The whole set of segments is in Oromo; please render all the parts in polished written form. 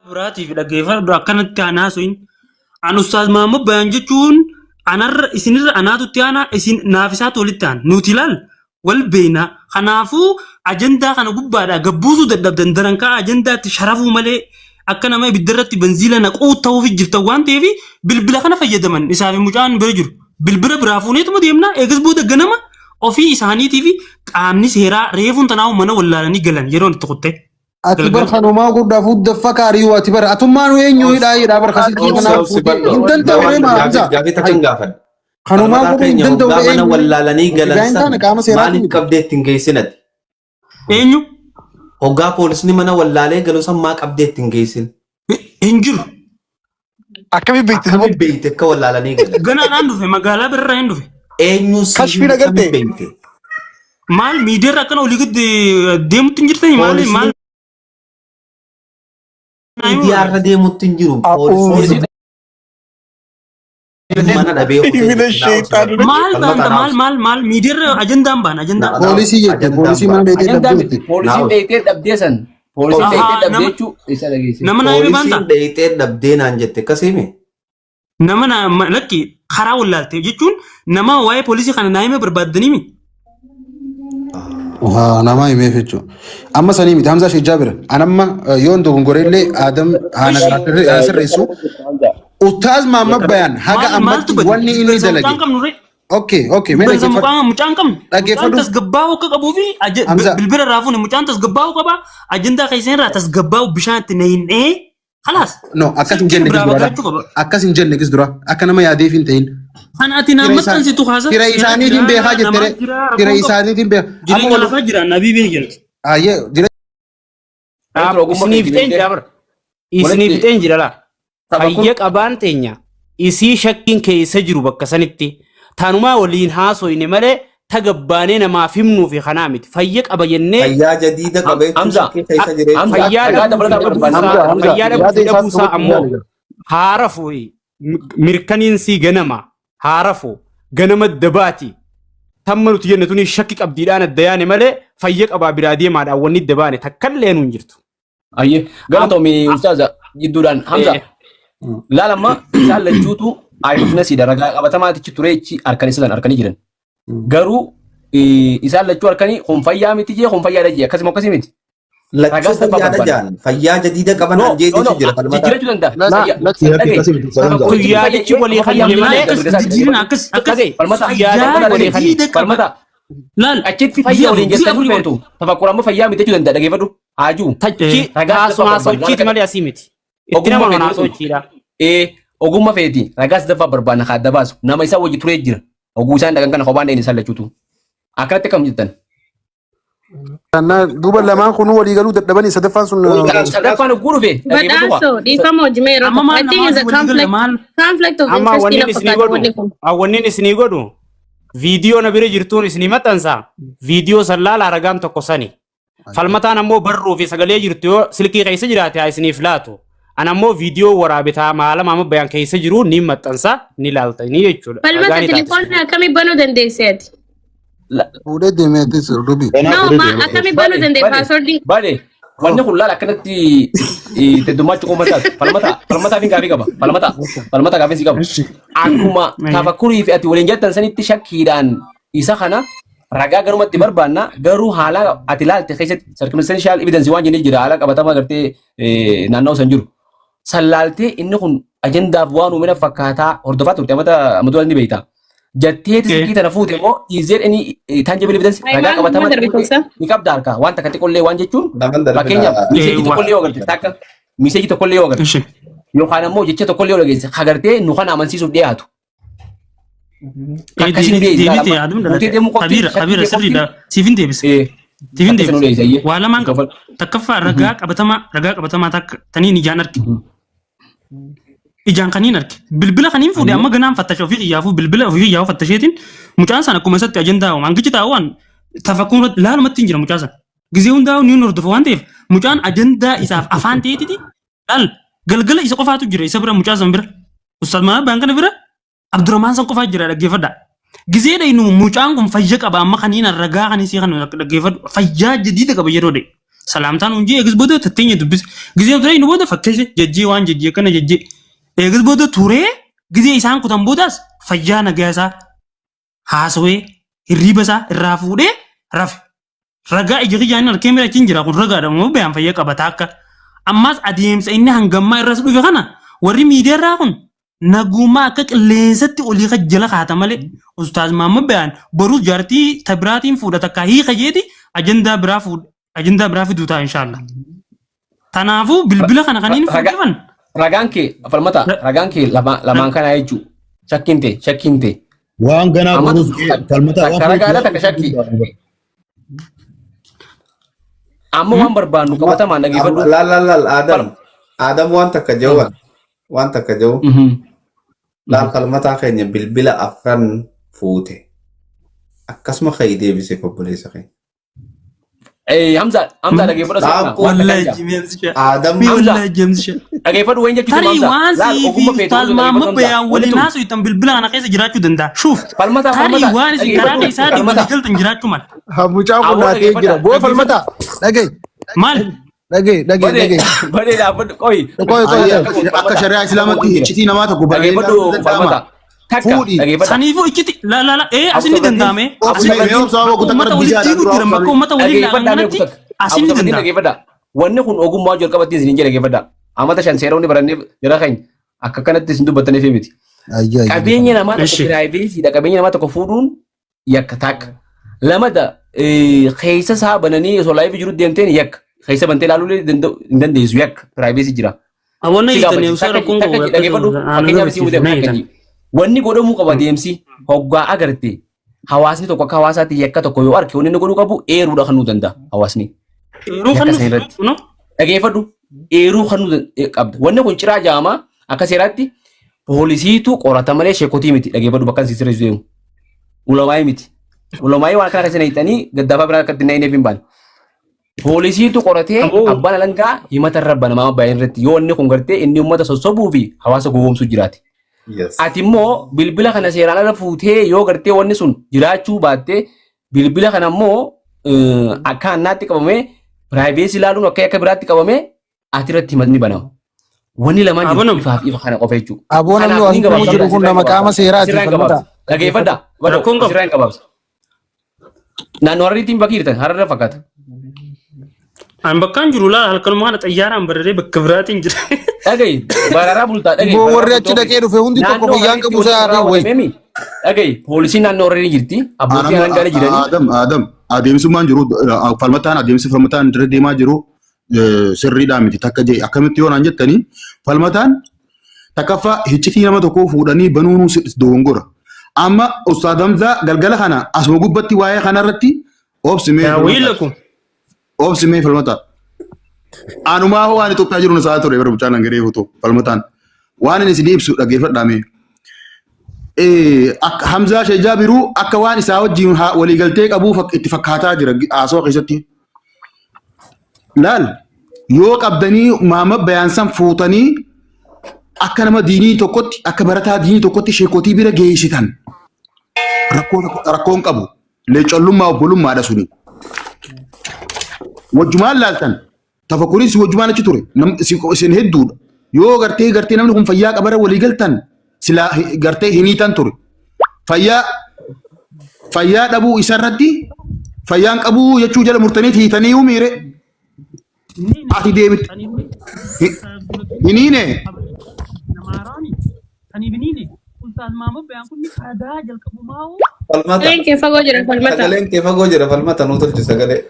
Biraatiif dhaggeeffadhu akkanatti aanaa su'in an Ustaaz Mahammad Bayaan jechuun anarra isinirra anaatutti aanaa isin naafisaatu walitti aan nuti ilaal wal beekna kanaafuu ajandaa kana gubbaadhaa gabbuusuu dadhabdan darankaa ajandaatti sharafuu malee akka nama ibiddarratti benziila naquu ta'uuf jirtan waan ta'eef bilbila kana fayyadaman isaaf mucaan bira jiru bilbila biraa fuuneetuma deemna eegas booda ganama ofii isaaniitiif qaamni seeraa reefuun tanaa'u mana wallaalanii galan yeroo itti qotte. Atibar kanuma guddaa fuudda fakkaari yoo atibar atummaan eenyu hidhaa barkasii kanaaf hin danda'u maamsa kanuma guddaa hin danda'u mana wallaalanii galan maaliif qabdeetti hin geessinati eenyu hoggaa poolisni mana wallaalee galuu san maa qabdeetti hin geessin hin jiru akkamiin beekte akka wallaalanii galan ganaadhaan dhufe magaalaa birraa hin dhufe eenyu kashfii dhagartee maal miidiyaa akkana olii gadi deemutti hin jirtanii maal miidiyaarra deemutti hin jiru mana dhabee maal miidiyaa ajandaan baan ajandaan poolisii jette poolisii mana dheedhee poolisiin dheedhee dhabdee san poolisiin dheedhee dhabdee jechuu isa dhageesse nama naayime baanta poolisiin dheedhee dhabdee naan jette akkasiimi nama lakki karaa wallaalte jechuun nama waa'ee poolisii kana naayime barbaaddaniimi nama himeef jechuudha. Amma sanii miti Hamza Sheejjaa bira. Anamma yoon dogongorellee Adam haana sirreessu. Ustaaz Mahammad Bayaan haga ammatti wanni inni dalage. Okay. Mucaan qabnu. Dhaggeeffadhu. Tasgabbaa'uu akka qabuu fi bilbila raafuun mucaan tasgabbaa'uu qaba. Ajandaa keessan irraa tasgabbaa'uu bishaan itti nahinnee khalaas. No akkas hin jenne gis dura akka nama yaadeef hin ta'in. Ati nama tansitu haasa. Tira isaaniitiin beekaa jettere. Tira isaaniitiin beekaa. Jireenya lafaa jira nabii beekaa jira. Ayyee jira. Isiniif ta'een jira bara. Isiniif ta'een jira laa. Fayya qabaan teenya isii shakkiin keessa jiru bakka sanitti taanumaa waliin haasoyne malee tagabbaanee namaaf himnuu fi kanaa miti. Fayya qaba jennee. Fayyaa jadiida qabeetu keessa jireenya. Fayyaa dhabuusaa ammoo haarafu mirkaniinsi ganama. Haarafu ganama dabaati tamma nuti jenne tuni shakki qabdiidhaan adda yaane malee fayya qabaa biraa deemaadhaan wanni adda baane takkallee nuun jirtu. Ayyee galatoomii ustaaza jidduudhaan Hamza laalamma isaan lachuutu aayifnasii daragaa qabatamaatichi tureechi harkanii jiran garuu isaan lachuu harkanii kun fayyaa miti jee kun fayyaa dhajee akkasuma akkasii miti. Lachuu fayyaa jaan fayyaa jadiida qaban jechuun jira jiraachuu danda'a. Fayyaa jechuun walii hayyame malee falmata achitti fayyaa waliin jettanii feetu tafakkuraan fayyaa miti jechuu danda'a dhageeffadhu haajuu tachi haasuma sochiiti malee asii miti. Itti nama nana sochiidha. Ogummaa feeti ragaas daffaa barbaadna haa adda baasu nama isaa wajji turee jira oguu isaan dhagan kana kophaan dhaheen isaan lachuutu akkanatti akkam jettan. Duuba lamaan kun walii galuu dadhabanii sadaffaan sun. Sadaffaan oguu dhufe. Badhaasoo dhiifama Jimeeroo. I think it's a conflict of interest in a wannin isinii godhu viidiyoo na bira jirtuun isinii maxxansa viidiyoo sallaala ragaan tokko sani falmataan ammoo barruu fi sagalee jirtu yoo silkii keessa jiraate haa isiniif laatu an ammoo viidiyoo waraabitaa maala Mahammad Bayaan keessa jiru ni maxxansa ni laaltanii jechuudha. Falmata telefoon akkamii banuu dandeesseeti? Fuudhee deemeetis dubi. No, akkamii banuu dandeesse paaswordii? Baadee wanni kun laala akkanatti teddummaachuu qoomataati falmataa fi gaafii qaba falmata gaafii si qaba akkuma tafakkurii fi ati waliin jettan sanitti shakkiidhaan isa kana ragaa garumatti barbaanna garuu haala ati ilaalte keessatti circumstantial evidence waan jennee jira haala qabatamaa gartee naannoo san jiru sallaaltee inni kun ajandaaf waan uumina fakkaataa hordofaa turte amata ni beekta. Jatteeti sikii tana fuute immoo izeen inni tangible evidence ragaa qabatamaa ni qabda harkaa waan takka xiqqollee waan jechuun fakkeenyaaf miseeji tokkollee yoo agarte takka miseeji tokkollee yoo agarte yookaan ammoo jecha tokkollee yoo dhageesse agartee nu kana amansiisuuf dhiyaatu. Akkasiin deebi'ee Habira sirriidha siifin deebise waa lamaan qaba takkaffaa ragaa qabatamaa takka taniin ijaan arge. Ijaan kaniin arge bilbila kaniin fuudhee amma ganaan fattasha ofii xiyyaafuu bilbila ofii xiyyaafuu fattasheetiin mucaan sana akkuma isatti ajandaa mangichi taa'uwaan tafakkuun laalumatti hin jira mucaan sana gizee hundaa'u ni hordofa waan ta'eef mucaan ajandaa isaaf afaan ta'eetiti laal galgala isa qofaatu jira isa bira mucaan sana bira Ustaaz Mahammad Bayaan kana bira Abdurrahmaan san qofaa jira dhaggeeffadha gizee dhaynu mucaan kun fayya qaba amma kaniin ragaa kanisii kan dhaggeeffadhu fayyaa jadiida qaba yeroo dhaynu Salaamtaan hunjii eegis booda tatteenya dubbis. Gizee ture inni booda fakkeesse jejjee waan jejjee kana jejjee. Eegis booda turee gizee isaan kutan boodaas fayyaa nagaa isaa haasawee hirriiba isaa irraa fuudhee rafe. Ragaa ija kiyyaan harkee miidhachiin jira kun ragaadha moo bayaan fayyaa qabata akka. Ammas adeemsa inni hangammaa irras dhufe kana warri miidiyaa irraa kun nagummaa akka qilleensatti olii jala kaata malee Ustaaz Mahammad Bayaan boruus jaartii tabiraatiin fuudhata akka hiika jeeti ajandaa biraa fiduu ta'a inshallah. Tanaafuu bilbila kana kaniin fuudhaman. Ragaan kee lamaan kana jechuudha. Shakkinte. Waan ganaa boruus falmata waan ragaadha takka shakki. Amma waan barbaannu qabatamaan dhageeffadhu. Laal Adam waan takka jawu. Laal falmataa keenya bilbila afran fuute. Akkasuma ka'ii deebisee obboleessa keenya. Hamza dhageeffadhu. Wallahi jimeensi Adam dhageeffadhu waan jechuudha. Tarii waan siifii Ustaaz Mahammad Bayaan waliin haasa'u ittiin bilbila kana keessa jiraachuu danda'a. Shuuf. Tarii waan isin karaa keessaatiin walii galtan jiraachuu mala. Hamucaa kun naatee jira. Boo falmata. Dhagee. Maal? Dhagee. Bareedaa qoy. Akka shari'aa islaamatti iccitii namaa tokko dhageeffadhu falmata. Saniifuu icciti asini danda'ame. Uummata waliin laalanganatti asini danda'ame. Wanni kun ogummaa jalqabatti isin jedha geeffadha. Amata 5 seeronni barannee jira keenya akka kanatti isin dubbattaniif miti. Qabeenya namaa tokko piraayiveesiidha. Qabeenya namaa tokko fuudhuun yakka takka. Lamada keessa isaa bananii osoo laayifii jiru deemteen yakka. Keessa bantee ilaaluu hin dandeessu yakka piraayiveesii jira. Wanni godhamuu qaba deemsi hoggaa agarte hawaasni tokko akka hawaasaatti yakka tokko yoo arge wanni godhuu qabu eeruudha kan nu danda'a hawaasni. Dhageeffadhu eeruu kan nu qabda. Wanni kun ciraa jaamaa akka seeraatti poolisiitu qorata malee sheekotii miti. Dhageeffadhu bakka isin sirreessu deemu. Ulamaayii miti. Ulamaayii waan kana keessa hiitanii gaddaafaa biraa akkatti hin hin baane. Poolisiitu qoratee abbaan alangaa himata irra banamaa baay'een irratti yoo inni kun gartee inni uummata sossobuu fi hawaasa gowwoomsuu jiraate. Ati immoo bilbila kana seeraan ala fuutee yoo gartee wanni sun jiraachuu baatte bilbila kana immoo akka annaatti qabamee piraayiveesii ilaaluun akka biraatti qabamee ati irratti himatni banama. Wanni lamaan ifaaf ifa kana qofa jechuudha. Aboonamni waan jiru kun nama qaama seeraati. Dhageeffadha. Sirraan qabaabsa. Naannoo Harariitiin bakki jirtan Hararra fakkaata. An bakkaan jiru laa halkanuma kana xayyaaraan bararee bakka biraatiin jira. Dhagayi bararaa bultaa dhagayi. Boo warri achi dhaqee dhufe hundi tokko biyyaan qabu isaa wayi. Dhagayi poolisiin naannoo Hararii jirti. Abbootii alangaa jiranii. Adam adeemsummaan jiru falmataan irra deemaa jiru sirriidhaa miti takka jee akkamitti yoo naan jettanii falmataan takkaffaa hiccitii nama tokkoo fuudhanii banuun dogongora. Amma Ustaaz Hamzaa galgala kana asuma gubbatti waa'ee kanarratti obsimee falmata. Anumaa waan Itoophiyaa jiru isaa ture bara bucaan hangaree foto falmataan. Waan inni isin ibsu dhaggeeffadhaame. Akka Hamzaa Sheejaa biruu akka waan isaa wajjin waliigaltee qabuuf itti fakkaataa jira haasawaa keessatti. Laal yoo qabdanii Mahammad Bayaan san fuutanii akka nama diinii tokkotti akka barataa diinii tokkotti sheekotii bira geessitan rakkoon qabu leecollummaa obbolummaadha suni. Wajjumaan laaltan tafakkuriin wajjumaan achi ture isin hedduudha. Yoo gartee namni kun fayyaa qabara walii galtan sila gartee hiniitan ture. Fayyaa dhabuu isarratti fayyaan qabuu jechuu jala murtaniit hiitanii umiire ati deebite. Hiniine. Sagaleen kee fagoo jira falmata. Sagaleen kee fagoo jira falmata nuu tolchi sagalee.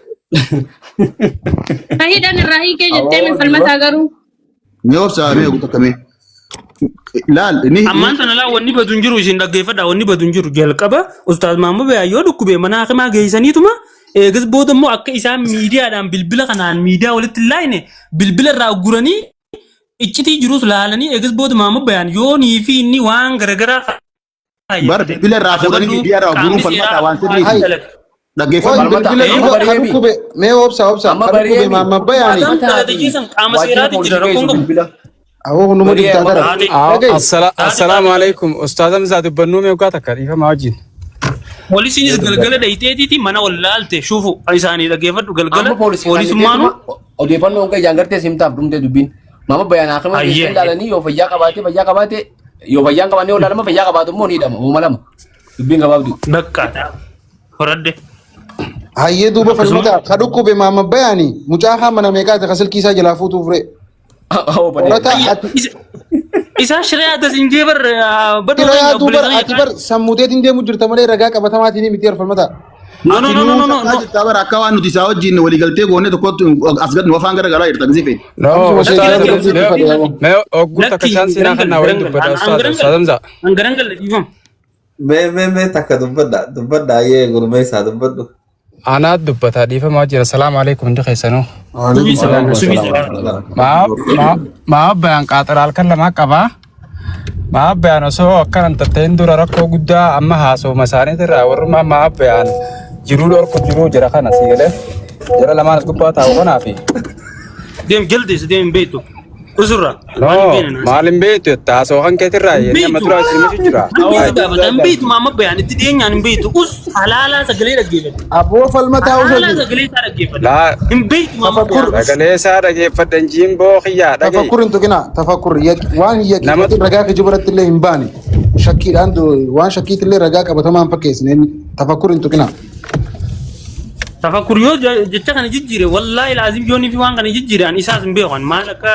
Hidhaan irraa hiikee jettee min falmataa garuu. Ni obsaa mee guutakame. Laal ni ammaan tana laa wanni baduun jiru isin dhaggeeffadha wanni baduun jiru jalqaba Ustaaz Mahammad Bayaan yoo dhukkube mana hakimaa geessaniituma eegas booda immoo akka isaan miidiyaadhaan bilbila kanaan miidiyaa walitti hin laayine bilbila irraa guranii iccitii jirus laalanii eegas booda Mahammad Bayaan yoo nii fi inni waan garagaraa bar bilbila irraa fuudhanii miidiyaa irraa guruun falmata waan sirrii dhaggeeffadhu. Mee obsa Mahammad Bayaan qaama seeraati jira rakkoon qabu. Assalamu alaikum. Ustaaz Hamzaa dubbannoo mee waggaa takka dhiifama wajjin. Poolisiinis galgala dhayiteetiiti mana wallaalte shufu isaanii dhaggeeffadhu galgala Amma poolisummaanu odeeffannoo kan ijaangartee simtaaf dhumtee dubbiin. Mama bayanaa kan Ayyee. ilaalanii yoo fayyaa qabaate yoo fayyaan qabaanne yoo ilaalama fayyaa qabaatu immoo ni hidhama uuma lama. Dubbiin gabaabdu. bakkaadha. Horadde. Hayyee duuba falmata kadhukkube maamma bayaani mucaa haa mana meeqaati ka silkii isaa jalaa fuutuuf ree. Horata Isaa shiree adda sinjee bar badoo ati duuba ati bar sammuuteetiin deemu jirta malee ragaa qabatamaatiin miti falmata. No. Tabar akka waan nuti isaa wajjin waliigaltee goone tokkotti as gad nu afaan garagaraa jirta gisee feeti. mee ogguuta kashaan siinaa kannaa waliin dubbadha ustaadamsa. Angaran galla dhiifam. Mee takka dubbadha ayyee gurmeessaa dubbadhu. Anaat dubbataa dhiifamaa jira salaamu alaikum hundi keessanuu. maa bayaan qaaxiraal kan lamaa qabaa. maa bayaan osoo akkanan tatteen dura rakkoo guddaa amma haasawuma isaaniitirraa warrumaa maa bayaan jiruu dhorku jiruu jira kana siigalee jira lamaan as gubbaa taa'u kanaafi. Deem jaldees deem beektu. Usurra. Maalin beektu taasoo kan keetirraa yennaa maturaa isin jira. Hin beektu maamma bayaan itti dhiyeenyaan hin beektu. Us halaalaa sagalee dhaggeeffatu. Aboo falmataa Halaalaa sagalee isaa dhaggeeffatu. Hin beektu maamma bayaan. Sagalee isaa dhaggeeffadhan jiimboo xiyyaa dhagee. tafakkur hin tuqina tafakkur waan yaqiin ragaa kijibaratti illee hin baane shakkiidhaan waan shakkiitillee ragaa qabatamaan fakkeessine tafakkur hin tuqina. Tafakkur yoo jecha kana jijjiire wallaahi laazim yoonii fi waan kana jijjiiran isaas hin beekan maal akka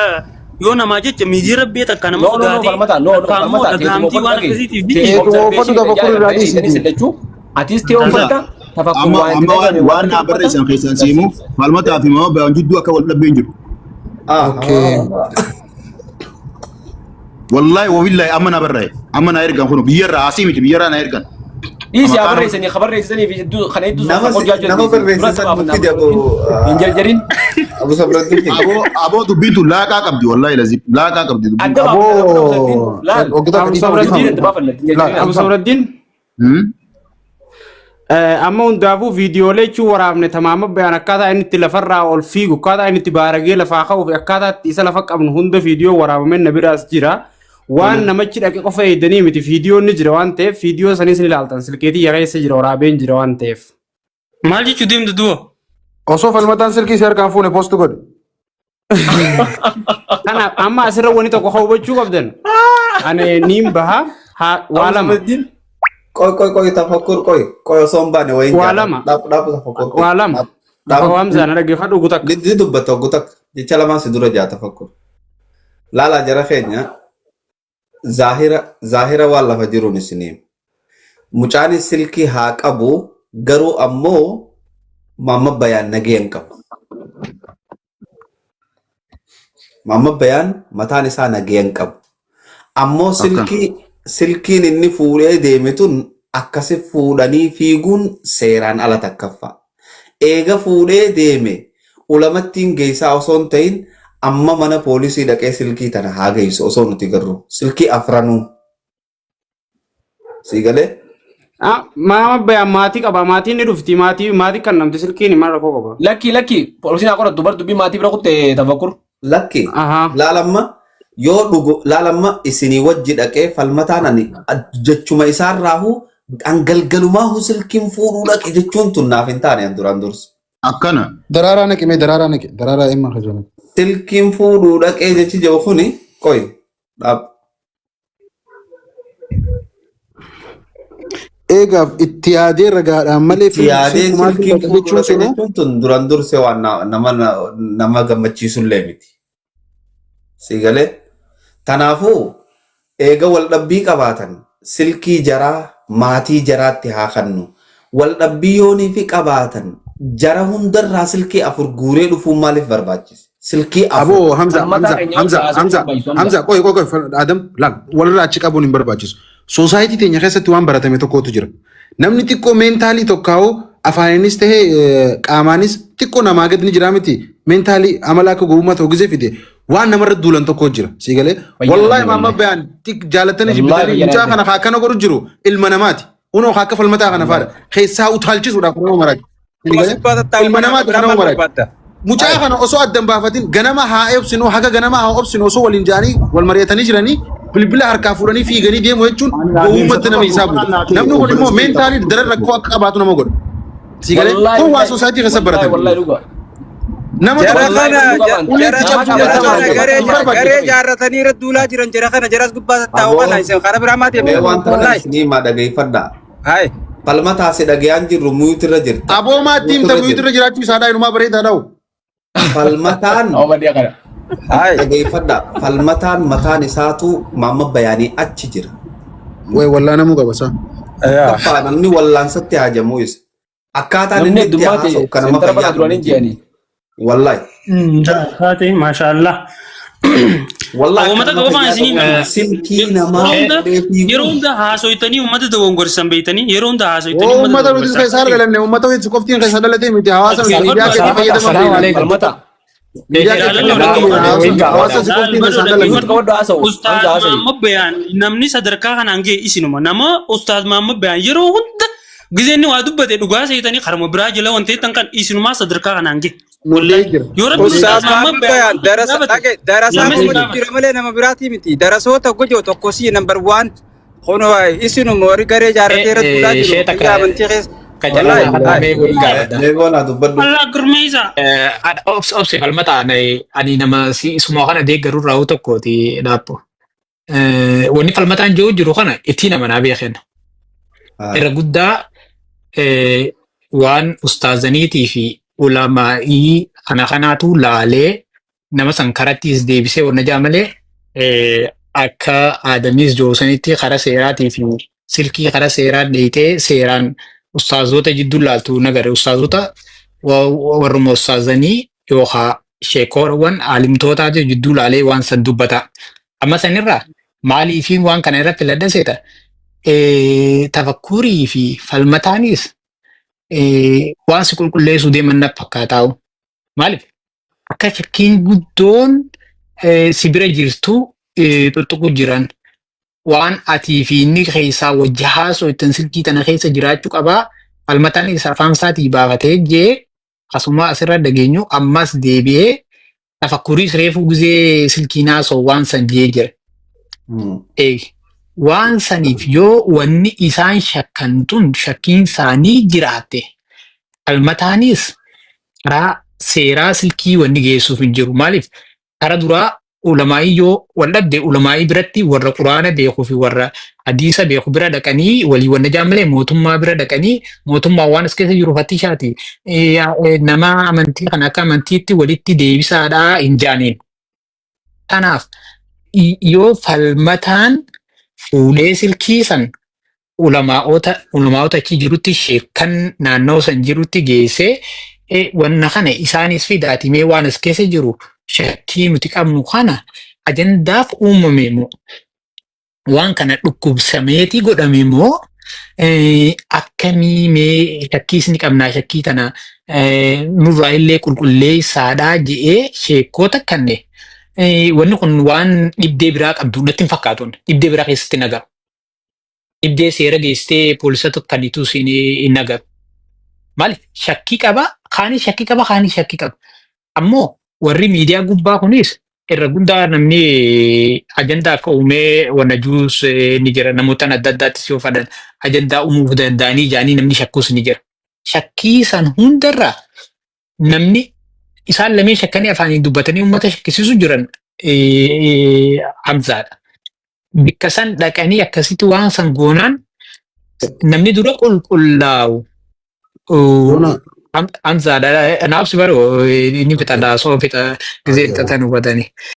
yoo namaa jecha miidii rabbee takka nama dhagaamtii waan akkasiitiif Atis ta'uu fata tafakkur Waan naa barreessan keessan siimu falmataa fi mama bayaan jidduu akka wal dhabbeen jiru. Wallahi wabillahi amma naa barraa'e amma naa ergan kunu biyyarraa asii miti biyyarraa naa ergan. Isi abarreessanii kabarreessanii fi kana hedduu Nama barreessan mukti dabo. hin jarjarin. Abu Sabratti. Aboo dubbiin tun laaqaa qabdi wallahi lazim laaqaa qabdi dubbiin. Adda Abu Sabraddiin amma hundaafuu viidiyoolee jechuu waraabne tamaama bayaan akkaataa inni itti lafarraa ol fiigu akkaataa inni itti baaragee lafaa ka'uu fi akkaataa isa lafa qabnu hunda viidiyoo waraabameen na biraas jira. Waan namachi dhaqe qofa eegdanii miti viidiyoon ni jira waan ta'eef viidiyoo sanis ni ilaaltan silkeetii yareessa jira waraabeen jira waan ta'eef. maal jechuu deemtu du'a? Osoo falmataan silkii si harkaan fuune poostu godhe. Kanaaf amma asirra wani tokko hubachuu qabdan. Ani niin baha waa lama. Koy tafakkur koy osoo hin baane wayin. Waa lama. Dhaabu tafakkur. Waa lama. Waamsaan dhaggeeffadhu gutak. Di dubbata gutak jecha lamaan si dura jaa tafakkur. Laalaa jara keenya zaahira waan lafa jiruun isiniim. Mucaan silkii haa qabu garuu ammoo maamma bayaan nageen qabu. Maamma bayaan mataan isaa nageen qabu. Ammoo silkiin inni fuudhee deeme tun akkasi fuudhanii fiiguun seeraan ala takkaffa. Eega fuudhee deeme ulamattiin geessaa osoo hin ta'in amma mana poolisii dhaqee silkii tana haa geessu osoo nuti garuu silkii afranuu. Siigalee? Maama bayaan maatii qaba maatiin ni dhufti maatii kan namti silkiin maal rakkoo qaba. Lakki poolisiin haa qoratu bar dubbii maatii bira kutte tafakkur. Lakki laalamma isinii wajji dhaqee falmataan ani jechuma isaarraahu dhangalgalumaa silkiin fuudhuu dhaqe jechuun tun naaf hin taane duraan dursu. Akkana. Daraaraa naqe daraaraa imma kajoona. Silkiin fuudhuu dhaqee jechi jiru kuni qoy dhaab. Eegaaf itti yaadee ragaadhaan malee yaadee silkiin fuudhuu dhaqee jechuun tun duraan dursee waan nama gammachiisullee miti. Siigalee tanaafuu eega wal dhabbii qabaatan silkii jaraa maatii jaraatti haa kannu wal dhabbii yoonii fi qabaatan jara hundarraa silkii afur guuree dhufuun maaliif barbaachise? Silkii afur. Aboo Hamza qoy Adam laal walirraa achi qabuun hin barbaachisu. Soosaayitii teenya keessatti waan baratame tokkotu jira. Namni xiqqoo meentaalii tokkaa'u afaaninis tahee qaamaanis xiqqoo namaa gad ni jira miti. Meentaalii amala akka gowwummaa ta'uu gisee fide waan namarra duulan tokko jira. Siigalee wallaahi maamma bayaan jaalatanii jibbitanii mucaa kana akkana godhu jiru ilma namaati. Unoo akka falmataa kana faadha. Keessaa utaalchisuudhaaf nama maraati. Ilma namaati nama maraati. Mucaa kana osoo addan baafatin ganama haa obsinu haga ganama haa obsinu osoo waliin jaanii wal mari'atanii jiranii bilbila harkaa fuudhanii fiiganii deemu jechuun uummata nama isaa bu'u. Namni kun immoo meentaalii dara rakkoo akka qabaatu nama godha. Si galee kun waa soosaayitii keessa baratan. Nama garee jaarratanii irra duulaa jiran jara kana jaras gubbaa taa'u kana isin karaa biraa maatii Mee waan kana isinii maa dhageeffadhaa. Falmataa si dhagayaan jirru muyuutu irra jirti. Aboo maatii himta muyuutu irra jiraachuu isaadhaa inumaa bareedaa dha'u. Falmataan dhageeffadhaa. Falmataan mataan isaatu maamma bayaanii achi jira. Way wallaa namuu qaba isaa. Taffaa namni wallaansatti haajamuu isa. Akkaataan inni itti haasa'u kan nama fayyaadu. Wallahi. Taate maashaallah. Wallahi. Uummata qabaan isinii silkii namaa yeroo hunda haasoytanii uummata dogongorsaan beeytanii yeroo hunda haasoytanii uummata nuti keessaa dhalanne uummata wayiti qoftiin keessa dhalatee miti hawaasa miidiyaa keetii fayyadaman. Ustaaz Mahammad Bayaan namni sadarkaa kanaan ga'e isinuma nama Ustaaz Mahammad Bayaan yeroo hunda gizeenni waa dubbate dhugaa seetanii karma biraa jala wanti tan kan isinumaa sadarkaa kanaan ga'e. Yoo rabbi Ustaaz Mahammad Bayaan darasaa jira malee nama biraatii miti darasoota gojoo tokko si number 1 kono isinuma warri garee jaarratee irratti duulaa jiru amantii keessa. Allah gurmeessa. Obsi falmata ani nama si isuma kana deeggaruu irraa tokkooti dhaabbo. Wanni falmataan jiru kana itti nama naa beekan. Irra guddaa waan ustaazaniitii fi ulamaa'ii kanaatu laalee nama san karattiis deebisee wanna jaa malee akka aadamiis joosanitti kara seeraatii fi silkii kara seeraa dheeyitee seeraan ustaazota jidduu laaltu nagare ustaazota warruma ustaazanii yookaan sheekoowwan aalimtootaa jidduu laalee waan san dubbata. Amma sanirraa maalii fi waan kana irratti laddaseeta tafakkurii fi falmataanis waan si qulqulleessuu deeman na fakkaataa'u. Maaliif akka shakkiin guddoon si bira jirtu tuttuqu jiran waan atii fi inni keessaa wajji haasoo ittiin silkii tana keessa jiraachuu qabaa. Falmataan isa afaan isaatii baafatee jee asuma asirra dhageenyu ammas deebi'ee tafakkurii reefuu gizee silkiin haasoo waan san jee jira. Waan saniif yoo wanni isaan shakkan tun shakkiin isaanii jiraatte falmataanis karaa seeraa silkii wanni geessuuf hin jiru. Maaliif karaa duraa ulamaa'ii yoo wal dhabde ulamaa'ii biratti warra quraana beekuu fi warra hadiisa beeku bira dhaqanii walii wanna jaamalee mootummaa bira dhaqanii mootummaa waan as keessa jiru fattishaati nama amantii kan akka amantiitti walitti deebisaadhaa hin jaaniin. Kanaaf yoo falmataan fuulee silkii san ulamaa'ota achi jirutti sheekan naannoo san jirutti geessee wanna kana isaanis fidaatimee waan as keessa jiru shakkii nuti qabnu kana ajandaaf uumame moo waan kana dhukkubsameeti godhame moo akkamii mee shakkiis ni qabnaa shakkii tana nurraa illee qulqulleessaadhaa je'ee sheekkoota kanne wanni kun waan dhibdee biraa qabdu natti hin fakkaatun dhibdee biraa keessatti nagaru. Dhibdee seera geessitee poolisota kaniitu hin nagaru. Maaliif shakkii qaba kaanii shakkii qaba kaanii shakkii qaba. Ammoo warri miidiyaa gubbaa kunis irra guddaa namni ajandaa akka uumee wanna juus ni jira namoota adda addaattis yoo fadhan ajandaa uumuu danda'anii jaanii namni shakkuus ni jira. Shakkii san hundarraa namni isaan lameen shakkanii afaaniin dubbatanii uummata shakkisiisu jiran Hamzaadha. Bikka san dhaqanii akkasitti waan san goonaan namni dura qulqullaa'u Hamzaadha. Naaf si baroo inni fixadhaa soo fixa gizee fixatan hubatanii.